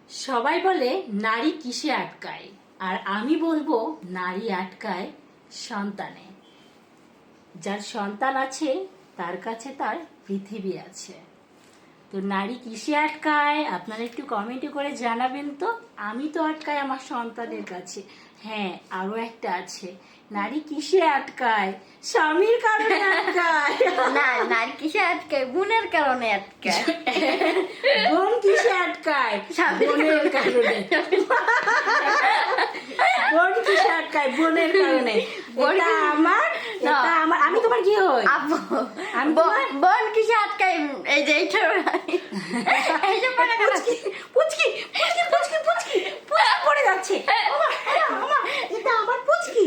সবাই বলে নারী কিসে আটকায়, আর আমি বলবো নারী আটকায় সন্তানে। যার সন্তান আছে তার কাছে তার পৃথিবী আছে। তো নারী কিসে আটকায় আপনারা একটু কমেন্টে করে জানাবেন তো। আমি তো আটকাই আমার সন্তানের কাছে। হ্যাঁ, আরো একটা আছে, নারী কিসে আটকায়? স্বামীর কারণে আটকায়। না, নারী কিসে আটকায়? বোনের কারণে আটকায়। বোন কিসে আটকায়? বোনের কারণে। বোন কিসে আটকায়? বোনের কারণে। এটা আমার, এটা আমার। আমি তোমার কি হই? আপু, আমি তোমার বোন কিসে আটকায়? এই যে এইটা, এই যে পড়ে গেল। পুচকি পুচকি পুচকি পুচকি পুচকি পুচকি পড়ে যাচ্ছে। ওমা, ওমা, এটা আমার পুচকি,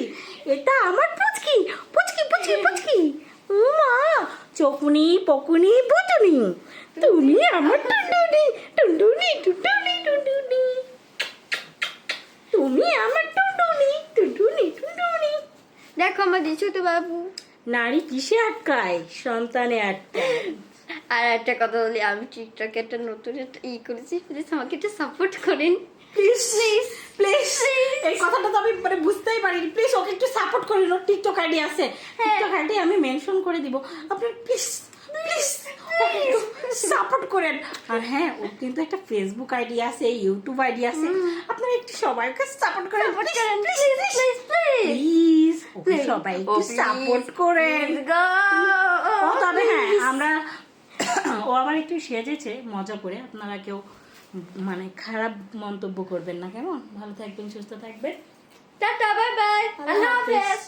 এটা আমার পুচকি, পুচকি পুচকি পুচকি। ওমা, চকুনি পকুনি পুতুনি, তুমি আমার টুনটুনি টুনটুনি টুনটুনি টুনটুনি, তুমি আমার টুনটুনি টুনটুনি টুনটুনি। দেখো আমার দিচ্ছ তো বাবু। নারী কিসে আটকায়? সন্তানে আটকায়। আর একটা কথা বলি, আমি টিকটকে একটা নতুন একটা করেছি, প্লিজ আমাকে একটু সাপোর্ট করেন। প্লিজ প্লিজ, এই কথাটা তো আমি মানে বুঝতেই পারিনি। প্লিজ ওকে একটু সাপোর্ট করেন, ওর টিকটক আইডি আছে, টিকটক আইডি আমি মেনশন করে দিব। আপনি প্লিজ প্লিজ সাপোর্ট করেন। আর হ্যাঁ, ওর কিন্তু একটা ফেসবুক আইডি আছে, ইউটিউব আইডি আছে, আপনারা একটু সবাইকে সাপোর্ট করেন প্লিজ। ওকে সবাই একটু সাপোর্ট করেন। ও তবে হ্যাঁ, আমরা ও আবার একটু সেজেছে মজা করে, আপনারা কেউ মানে খারাপ মন্তব্য করবেন না, কেমন? ভালো থাকবেন, সুস্থ থাকবেন, টাটা, বাই বাই, আল্লাহ হাফেজ।